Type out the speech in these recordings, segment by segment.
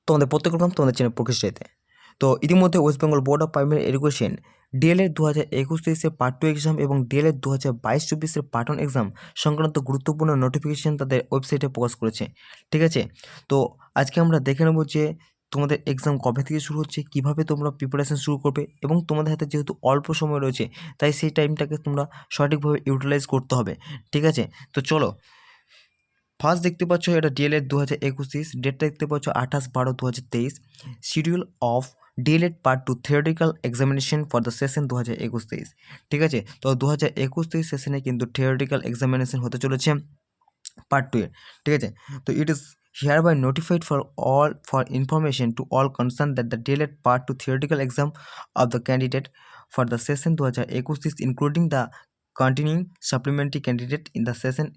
তোমাদের প্রত্যেক রকম তোমাদের চ্যানেল প্রকৃষ্টিতে। তো ইতিমধ্যে West Bengal board of primary education DElEd 2021-23 part 2 exam এবং ডিএলএড 2022-24 পার্ট 1 এক্সাম সংক্রান্ত গুরুত্বপূর্ণ নোটিফিকেশন তাদের ওয়েবসাইটে প্রকাশ করেছে। ঠিক আছে, তো আজকে আমরা দেখে নেব যে তোমাদের এক্সাম কবে থেকে শুরু হচ্ছে, কীভাবে তোমরা প্রিপারেশন শুরু করবে, এবং তোমাদের হাতে যেহেতু অল্প সময় রয়েছে তাই সেই টাইমটাকে তোমরা সঠিকভাবে ইউটিলাইজ করতে হবে। ঠিক আছে, তো চলো। ফার্স্ট দেখতে পাচ্ছ এটা ডিএলএড 2021, ডেটটা দেখতে পাচ্ছ 28/12/2023। Schedule of DElEd part 2 theoretical examination for the session 2021-23। ঠিক আছে, তো 2021-23 সেশনে কিন্তু থিওরিটিক্যাল এক্সামিনেশন হতে চলেছে পার্ট 2 এর। ঠিক আছে, তো it is hereby notified for information to all concerned that the DLED Part 2 theoretical exam of the candidate for the session 2021, including the continuing supplementary candidate in the session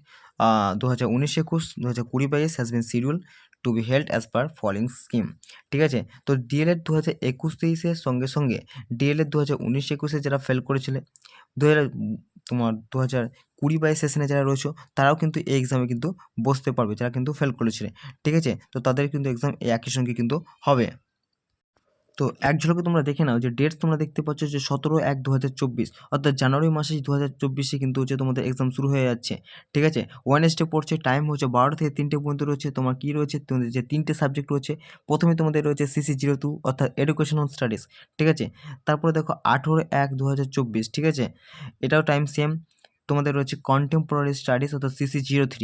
2019-21 has been scheduled to be held as per following scheme। ঠিক আছে, তো D.El.Ed 2021-23 সঙ্গে সঙ্গে D.El.Ed 2019-21 যারা fail করেছিলে, তোমার 2020-22 সেশনে যারা রয়েছে তারাও কিন্তু এই এক্সামে কিন্তু বসতে পারবে, যারা কিন্তু ফেল করেছিলে। ঠিক আছে, তো তাদের কিন্তু এক্সাম একই সঙ্গে কিন্তু হবে। তো এক ঝলকে তোমরা দেখে নাও যে ডেটস তোমরা দেখতে পাচ্ছ যে 17/1/2024, অর্থাৎ জানুয়ারি মাসে 2024 কিন্তু হচ্ছে তোমাদের এক্সাম শুরু হয়ে যাচ্ছে। ঠিক আছে, ওয়েডনেসডে পড়ছে, টাইম হচ্ছে 12টা থেকে 3টে পর্যন্ত রয়েছে। তোমার কী রয়েছে, তোমাদের যে 3টে সাবজেক্ট রয়েছে, প্রথমে তোমাদের রয়েছে CC02 অর্থাৎ এডুকেশনাল স্টাডিজ। ঠিক আছে, তারপরে দেখো 18/1/2024, ঠিক আছে, এটাও টাইম সেম, তোমাদের রয়েছে কন্টেম্পোরারি স্টাডিজ অর্থাৎ CC03,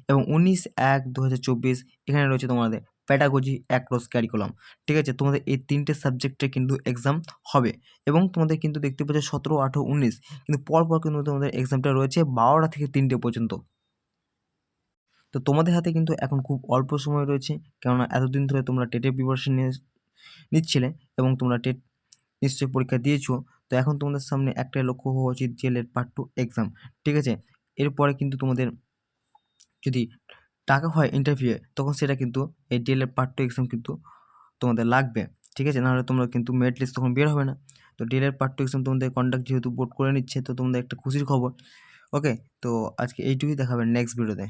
এবং 19/1/2024 এখানে রয়েছে তোমাদের প্যাডাগজি অ্যাক্রস ক্যারিকুলাম। ঠিক আছে, তোমাদের এই 3টে সাবজেক্টে কিন্তু এক্সাম হবে, এবং তোমাদের কিন্তু দেখতে পাচ্ছ 17, 18, 19 কিন্তু পরপর কিন্তু তোমাদের এক্সামটা রয়েছে 12টা থেকে 3টে পর্যন্ত। তো তোমাদের হাতে কিন্তু এখন খুব অল্প সময় রয়েছে, কেননা এতদিন ধরে তোমরা টেটের প্রিপারেশন নিচ্ছিলে এবং তোমরা টেট নিশ্চয়ই পরীক্ষা দিয়েছো। তো এখন তোমাদের সামনে একটাই লক্ষ্য হওয়া উচিত, ডিএলএড পার্ট 2 এক্সাম। ঠিক আছে, এরপরে কিন্তু তোমাদের যদি টাকা হয় ইন্টারভিউয়ে, তখন সেটা কিন্তু এই ডিএলএড পার্ট 2 এক্সাম কিন্তু তোমাদের লাগবে। ঠিক আছে, নাহলে তোমরা কিন্তু মেরিট লিস্ট তখন বের হবে না। তো ডিএলএড পার্ট 2 এক্সাম তোমাদের কন্ডাক্ট যেহেতু বোর্ড করে নিচ্ছে, তো তোমাদের একটা খুশির খবর। ওকে, তো আজকে এইটুকুই, দেখাবেন নেক্সট ভিডিওতে।